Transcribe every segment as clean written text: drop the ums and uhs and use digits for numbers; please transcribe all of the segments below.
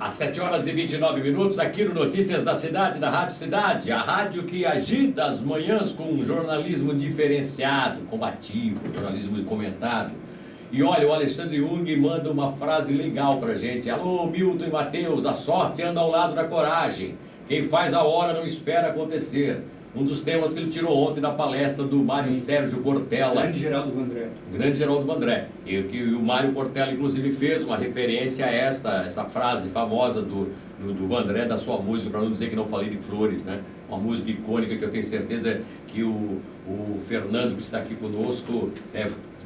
Às 7 horas e 29 minutos, aqui no Notícias da Cidade, da Rádio Cidade, a rádio que agita as manhãs com um jornalismo diferenciado, combativo, jornalismo comentado. E olha, o Alexandre Jung manda uma frase legal pra gente. Alô, Milton e Matheus, a sorte anda ao lado da coragem. Quem faz a hora não espera acontecer. Um dos temas que ele tirou ontem da palestra do Mário Sérgio Portela. Grande Geraldo Vandré. Grande Geraldo Vandré. E que o Mário Portela, inclusive, fez uma referência a essa frase famosa do Vandré, da sua música, para não dizer que não falei de flores, né? Uma música icônica que eu tenho certeza que o Fernando, que está aqui conosco,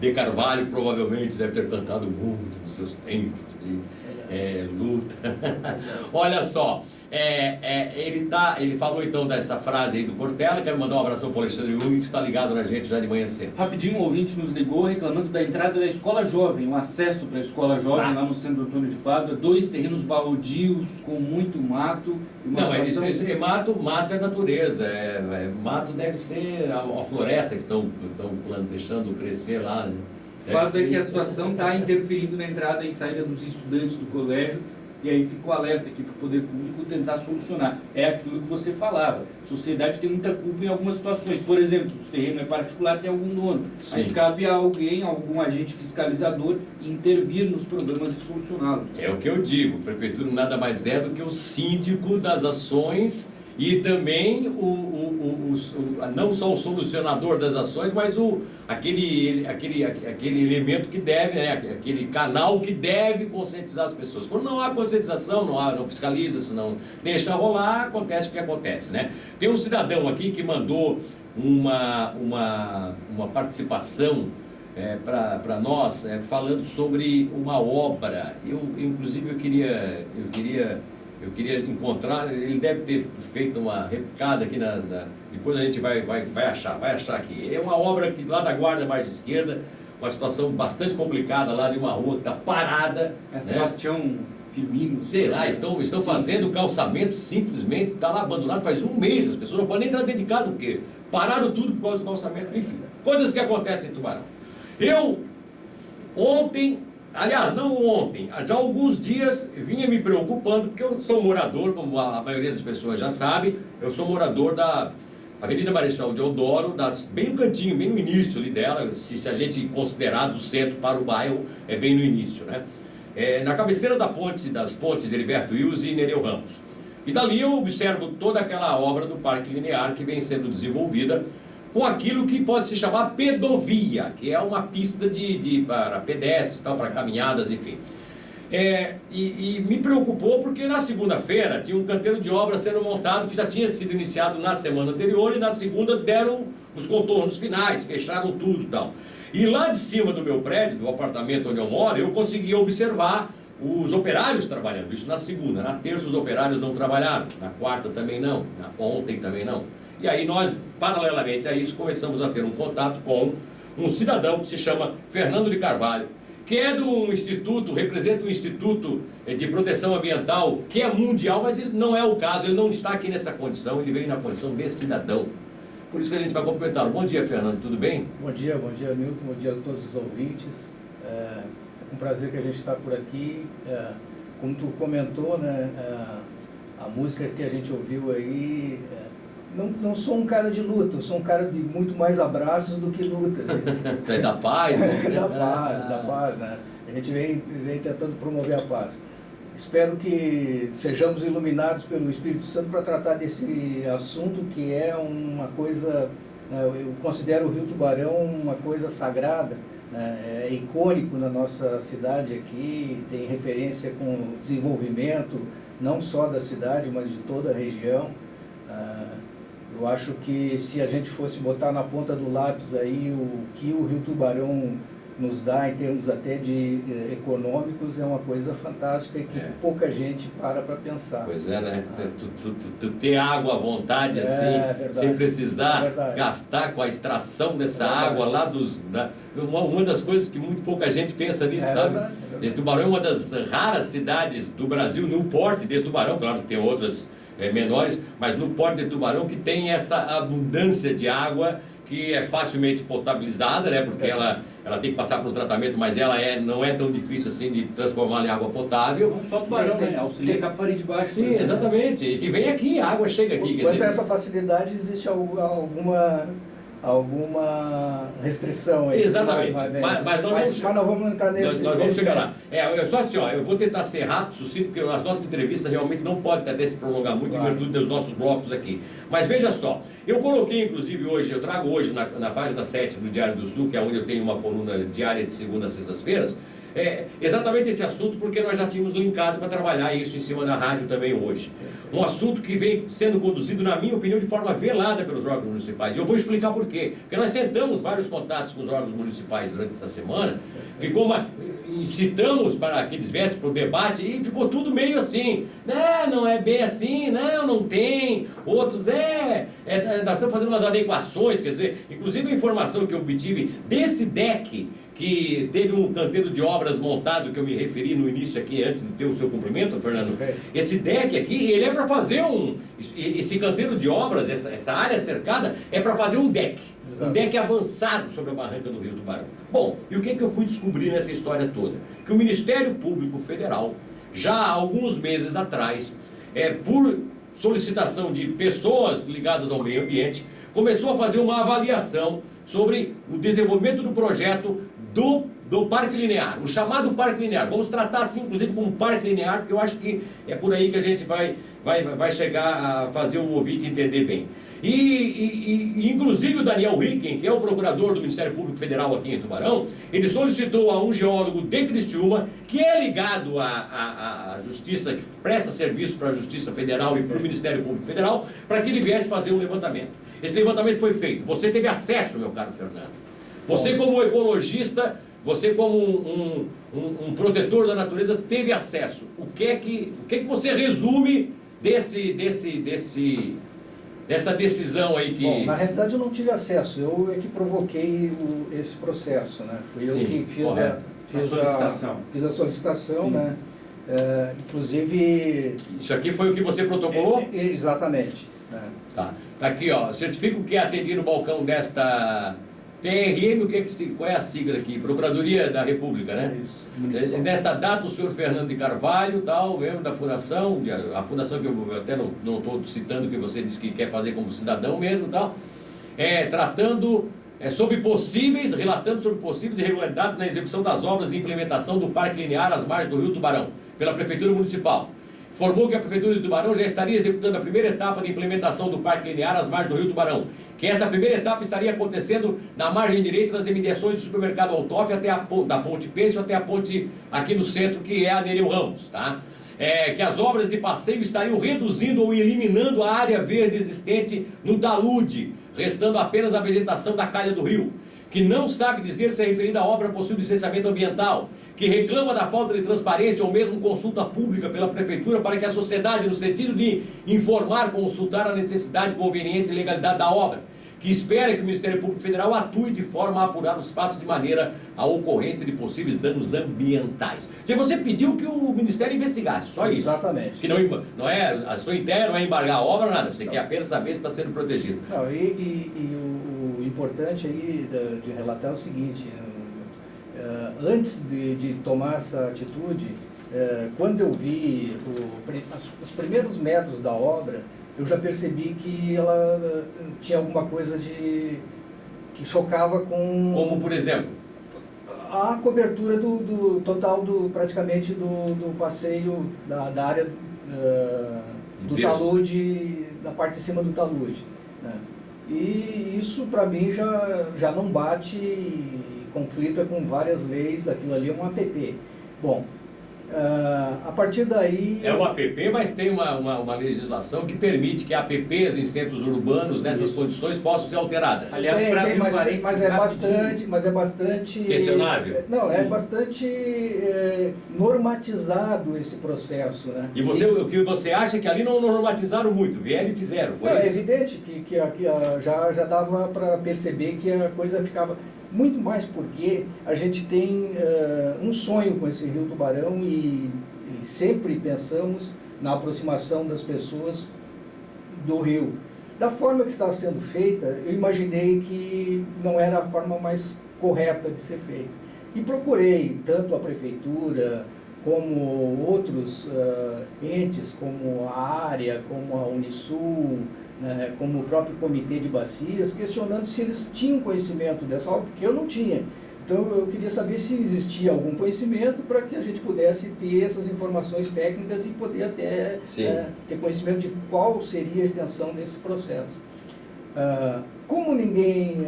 de Carvalho, provavelmente deve ter cantado muito nos seus tempos de luta. Olha só. Ele falou então dessa frase aí do Portela. Quero mandar um abração para o Alexandre Jung, que está ligado na gente já de manhã cedo. Rapidinho, um ouvinte nos ligou reclamando da entrada da Escola Jovem, o acesso para a Escola Jovem lá no Centro Antônio de Fábio, 2 terrenos baldios com muito mato. Uma situação... mato é natureza, mato deve ser a floresta que estão deixando crescer lá, né? Faz é que a situação está interferindo na entrada e saída dos estudantes do colégio. E aí fica o alerta aqui para o poder público tentar solucionar. É aquilo que você falava. A sociedade tem muita culpa em algumas situações. Por exemplo, se o terreno é particular, tem algum dono. Sim. Mas cabe a alguém, algum agente fiscalizador, intervir nos problemas e solucioná-los. É o que eu digo. A prefeitura nada mais é do que o síndico das ações e também não só o solucionador das ações, mas aquele elemento que deve, né, aquele canal que deve conscientizar as pessoas. Quando não há conscientização, não fiscaliza, se não deixa rolar, acontece o que acontece, né? Tem um cidadão aqui que mandou uma participação para nós, falando sobre uma obra. Inclusive eu queria encontrar, ele deve ter feito uma replicada aqui depois a gente vai achar aqui. É uma obra que lá da Guarda mais de esquerda, uma situação bastante complicada lá de uma rua que está parada. Sebastião Firmino. Sei lá, estão fazendo o calçamento, simplesmente está lá abandonado faz um mês, as pessoas não podem nem entrar dentro de casa, porque pararam tudo por causa do calçamento, enfim. Coisas que acontecem em Tubarão. Aliás, não ontem, já há alguns dias vinha me preocupando, porque eu sou morador, como a maioria das pessoas já sabe, eu sou morador da Avenida Marechal Deodoro, bem no cantinho, bem no início ali dela, se a gente considerar do centro para o bairro, é bem no início, né? Na cabeceira das pontes Heriberto Wilson e Nereu Ramos. E dali eu observo toda aquela obra do Parque Linear que vem sendo desenvolvida com aquilo que pode se chamar pedovia, que é uma pista para pedestres, para caminhadas, enfim. E me preocupou porque na segunda-feira tinha um canteiro de obra sendo montado que já tinha sido iniciado na semana anterior, e na segunda deram os contornos finais, fecharam tudo e tal. E lá de cima do meu prédio, do apartamento onde eu moro, eu conseguia observar os operários trabalhando, isso na segunda. Na terça os operários não trabalharam, na quarta também não, ontem também não. E aí nós, paralelamente a isso, começamos a ter um contato com um cidadão que se chama Fernando de Carvalho, que é do instituto, representa um instituto de proteção ambiental, que é mundial, mas ele não é o caso, ele não está aqui nessa condição, ele veio na condição de cidadão. Por isso que a gente vai cumprimentá-lo. Bom dia, Fernando, tudo bem? Bom dia, Milton, bom dia a todos os ouvintes. É um prazer que a gente está por aqui. Como tu comentou, né, a música que a gente ouviu aí... Não sou um cara de luta, eu sou um cara de muito mais abraços do que luta. É da paz, né? da paz, né? A gente vem tentando promover a paz. Espero que sejamos iluminados pelo Espírito Santo para tratar desse assunto que é uma coisa, eu considero o Rio Tubarão uma coisa sagrada, né? É icônico na nossa cidade aqui, tem referência com o desenvolvimento, não só da cidade, mas de toda a região. Eu acho que se a gente fosse botar na ponta do lápis aí o que o Rio Tubarão nos dá em termos até de econômicos, é uma coisa fantástica e que pouca gente para pensar. Pois é, né? Tu ter água à vontade assim, verdade, sem precisar gastar com a extração dessa água lá uma das coisas que muito pouca gente pensa nisso, sabe? Verdade. Tubarão é uma das raras cidades do Brasil, no porte de Tubarão, claro que tem outras menores, mas no Porto de Tubarão que tem essa abundância de água que é facilmente potabilizada, né? Porque ela tem que passar por um tratamento, mas ela não é tão difícil assim de transformar em água potável. Não só Tubarão, né? Auxilia Capivari de Baixo. Sim, exatamente. E vem aqui, a água chega aqui. Quanto a essa facilidade, existe alguma restrição aí? Exatamente. Mas não vamos entrar nesse... Nós vamos chegar lá. Só assim, ó, eu vou tentar ser rápido, sucinto, porque as nossas entrevistas realmente não podem até se prolongar muito em virtude dos nossos blocos aqui. Mas veja só, eu coloquei inclusive hoje, eu trago hoje na página 7 do Diário do Sul, que é onde eu tenho uma coluna diária de segunda a sextas-feiras, exatamente esse assunto, porque nós já tínhamos linkado para trabalhar isso em cima da rádio também hoje. Um assunto que vem sendo conduzido, na minha opinião, de forma velada pelos órgãos municipais. E eu vou explicar por quê. Porque nós tentamos vários contatos com os órgãos municipais durante essa semana, incitamos para que eles viessem para o debate e ficou tudo meio assim. Não é bem assim, não tem. Outros, nós estamos fazendo umas adequações, quer dizer, inclusive a informação que eu obtive desse DEC, que teve um canteiro de obras montado, que eu me referi no início aqui, antes de ter o seu cumprimento, Fernando. Esse deck aqui, ele é para fazer esse canteiro de obras, essa área cercada, é para fazer um deck. Exato. Um deck avançado sobre a barranca do Rio Tubarão. Bom, e o que eu fui descobrir nessa história toda? Que o Ministério Público Federal, já há alguns meses atrás, por solicitação de pessoas ligadas ao meio ambiente, começou a fazer uma avaliação sobre o desenvolvimento do projeto do Parque Linear, o chamado Parque Linear. Vamos tratar assim, inclusive, como Parque Linear, porque eu acho que é por aí que a gente vai chegar a fazer o ouvinte entender bem. Inclusive o Daniel Ricken, que é o procurador do Ministério Público Federal aqui em Tubarão, ele solicitou a um geólogo de Criciúma, que é ligado à Justiça, que presta serviço para a Justiça Federal e para o Ministério Público Federal, para que ele viesse fazer um levantamento. Esse levantamento foi feito. Você teve acesso, meu caro Fernando. Você como ecologista, você como um protetor da natureza, teve acesso. O que é que você resume dessa decisão aí que... Bom, na realidade eu não tive acesso, eu é que provoquei esse processo, né? Fui eu que fiz a solicitação, né? Inclusive... Isso aqui foi o que você protocolou? Exatamente. Tá aqui, ó, certifico que atendi no balcão desta... PRM, qual é a sigla aqui? Procuradoria da República, né? Isso. Nesta data, o senhor Fernando de Carvalho, membro da fundação, a fundação que eu até não estou citando, que você disse que quer fazer como cidadão mesmo, relatando sobre possíveis irregularidades na execução das obras e implementação do Parque Linear às margens do Rio Tubarão, pela Prefeitura Municipal. Informou que a Prefeitura de Tubarão já estaria executando a primeira etapa de implementação do Parque Linear às margens do Rio Tubarão, que esta primeira etapa estaria acontecendo na margem direita das imediações do supermercado Altoff até da ponte Pêncil até a ponte aqui no centro, que é a Nereu Ramos, que as obras de passeio estariam reduzindo ou eliminando a área verde existente no talude, restando apenas a vegetação da calha do rio, que não sabe dizer se a referida obra possui licenciamento ambiental, que reclama da falta de transparência ou mesmo consulta pública pela Prefeitura para que a sociedade, no sentido de informar, consultar a necessidade, conveniência e legalidade da obra, que espera que o Ministério Público Federal atue de forma a apurar os fatos de maneira à ocorrência de possíveis danos ambientais. Se você pediu que o Ministério investigasse, só isso. Exatamente. Que não é a sua ideia, não é embargar a obra, nada. Você quer apenas saber se está sendo protegido. Não, o importante aí de relatar é o seguinte, antes de tomar essa atitude, quando eu vi os primeiros metros da obra, eu já percebi que ela tinha alguma coisa que chocava com... Como, por exemplo? A cobertura total praticamente do passeio da área do talude, da parte de cima do talude, né? E isso para mim já não bate e conflita com várias leis. Aquilo ali é um APP. Bom, a partir daí... É um APP, mas tem uma legislação que permite que APPs em centros urbanos, nessas condições, possam ser alteradas. Aliás, mas é bastante... questionável. Não, Sim. É bastante normatizado esse processo, né? E o que você acha que ali não normatizaram muito, vieram e fizeram, foi isso? É evidente que já dava para perceber que a coisa ficava... Muito mais porque a gente tem um sonho com esse Rio Tubarão e sempre pensamos na aproximação das pessoas do rio. Da forma que estava sendo feita, eu imaginei que não era a forma mais correta de ser feita. E procurei tanto a prefeitura como outros entes, como a área, como a Unisul, né, como o próprio comitê de bacias, questionando se eles tinham conhecimento dessa obra, porque eu não tinha. Então eu queria saber se existia algum conhecimento para que a gente pudesse ter essas informações técnicas e poder até ter conhecimento de qual seria a extensão desse processo. Como ninguém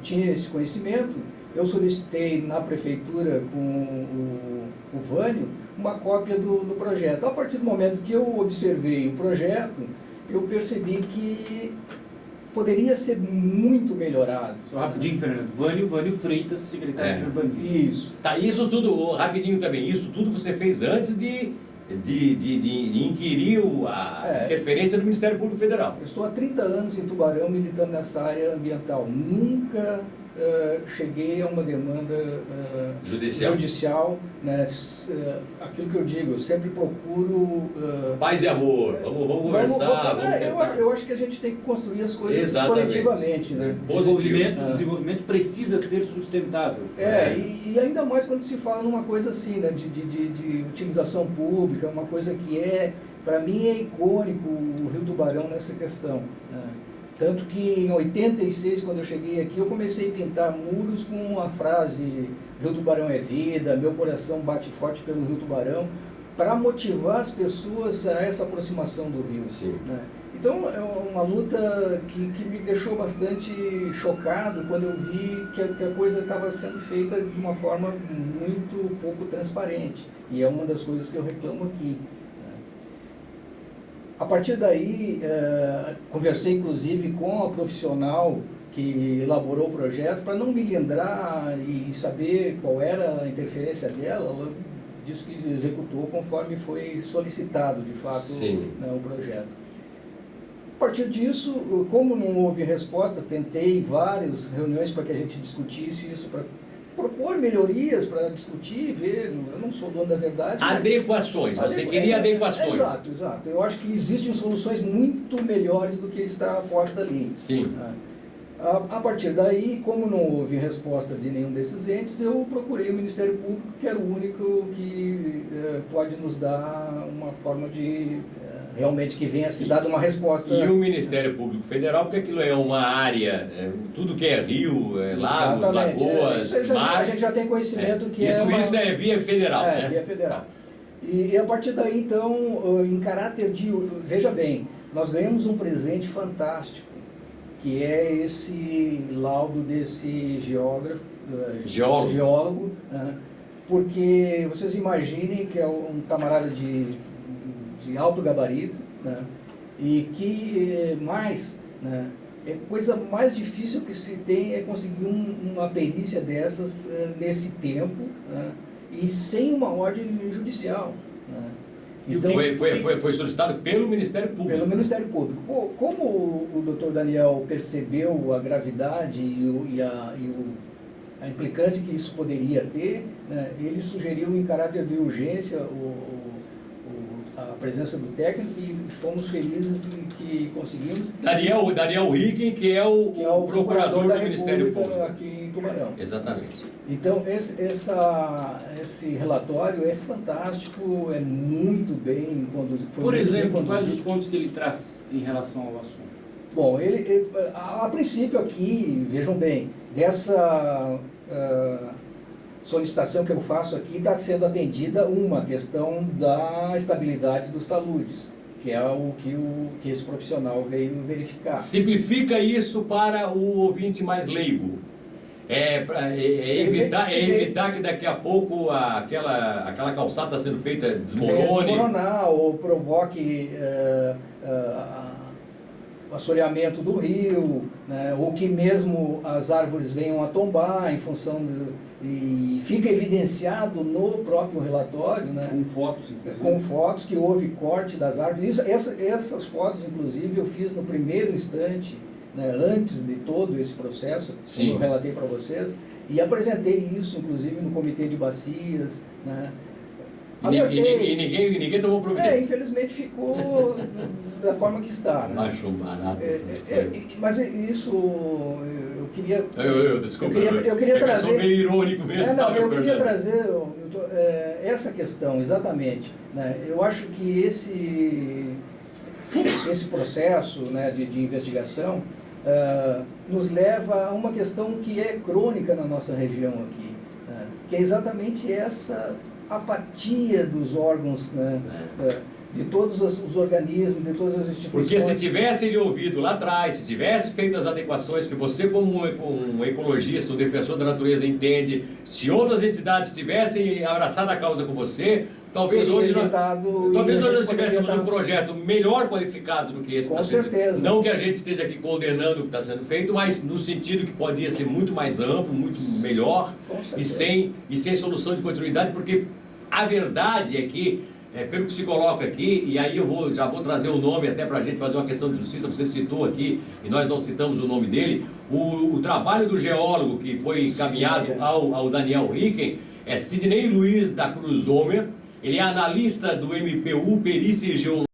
tinha esse conhecimento, eu solicitei na prefeitura com o Vânio uma cópia do projeto. A partir do momento que eu observei o projeto, eu percebi que poderia ser muito melhorado. Só rapidinho, Fernando. Vânio Freitas, secretário de Urbanismo. Isso. Tá, isso tudo, rapidinho também, isso tudo você fez antes de inquirir a interferência do Ministério Público Federal. Eu estou há 30 anos em Tubarão militando nessa área ambiental. Nunca cheguei a uma demanda judicial, né? Aquilo que eu digo, eu sempre procuro... paz e amor, vamos conversar. Eu acho que a gente tem que construir as coisas Exatamente. coletivamente. Né? O desenvolvimento precisa ser sustentável. E ainda mais quando se fala numa coisa assim, né? de utilização pública, uma coisa que para mim é icônico o Rio Tubarão nessa questão. Né? Tanto que em 86, quando eu cheguei aqui, eu comecei a pintar muros com a frase Rio Tubarão é vida, meu coração bate forte pelo Rio Tubarão, para motivar as pessoas a essa aproximação do rio. Né? Então é uma luta que me deixou bastante chocado quando eu vi que a coisa estava sendo feita de uma forma muito pouco transparente. E é uma das coisas que eu reclamo aqui. A partir daí, conversei inclusive com a profissional que elaborou o projeto para não me lembrar e saber qual era a interferência dela. Ela disse que executou conforme foi solicitado, de fato, o projeto. A partir disso, como não houve resposta, tentei várias reuniões para que a gente discutisse isso, para propor melhorias, para discutir, ver. Eu não sou dono da verdade. Adequações, você queria adequações. Exato. Eu acho que existem soluções muito melhores do que está posta ali. Sim. A partir daí, como não houve resposta de nenhum desses entes, eu procurei o Ministério Público, que era o único que pode nos dar uma forma de realmente que venha se dar uma resposta. E o Ministério Público Federal, porque aquilo é uma área, tudo que é rio, lagos, lagoas, mar. A gente já tem conhecimento que isso é via federal. Né? Via federal. E a partir daí, então, em caráter de... Veja bem, nós ganhamos um presente fantástico, que é esse laudo desse geólogo, porque vocês imaginem que é um camarada de alto gabarito, né? E que coisa mais difícil que se tem é conseguir uma perícia dessas nesse tempo, né? E sem uma ordem judicial. Né? Então, foi solicitado pelo Ministério Público. Pelo Ministério Público. Como o Dr. Daniel percebeu a gravidade e a implicância que isso poderia ter, né? Ele sugeriu em caráter de urgência a presença do técnico e fomos felizes que conseguimos. Daniel Ricken, que é o procurador do Ministério Público aqui em Tubarão. Exatamente. Então, esse relatório é fantástico, é muito bem conduzido. Por exemplo, quais os pontos que ele traz em relação ao assunto? Bom, a princípio aqui, vejam bem, dessa solicitação que eu faço aqui está sendo atendida uma questão da estabilidade dos taludes, que é o que esse profissional veio verificar. Simplifica isso para o ouvinte mais leigo. Evitar que daqui a pouco aquela calçada está sendo feita desmorone. Desmoronar ou provoque o assoreamento do rio, né, ou que mesmo as árvores venham a tombar em função e fica evidenciado no próprio relatório, né, com fotos, inclusive. Com fotos que houve corte das árvores. Essas fotos, inclusive, eu fiz no primeiro instante, né, antes de todo esse processo, como eu relatei para vocês, e apresentei isso, inclusive, no comitê de bacias, né. alertei. Ninguém tomou providência. Infelizmente ficou da forma que está. Né? Acho barato essas coisas. Mas isso eu queria. Desculpa, eu queria sou trazer. meio irônico mesmo, sabe? Eu queria trazer essa questão, exatamente. Né? Eu acho que esse processo, né, de investigação nos leva a uma questão que é crônica na nossa região aqui, né? Que é exatamente essa apatia dos órgãos, né, de todos os organismos, de todas as instituições. Porque se tivesse ele ouvido lá atrás, se tivesse feito as adequações que você, como um ecologista, um defensor da natureza, entende, se outras entidades tivessem abraçado a causa com você, talvez hoje nós tivéssemos um projeto melhor qualificado do que esse que está sendo feito. Não que a gente esteja aqui condenando o que está sendo feito, mas no sentido que poderia ser muito mais amplo, muito melhor e sem solução de continuidade, porque a verdade é que, pelo que se coloca aqui, e aí já vou trazer o nome até para a gente fazer uma questão de justiça, você citou aqui, e nós não citamos o nome dele, o trabalho do geólogo que foi encaminhado ao Daniel Ricken é Sidney Luiz da Cruz Homer, ele é analista do MPU, Perícia e Geologia.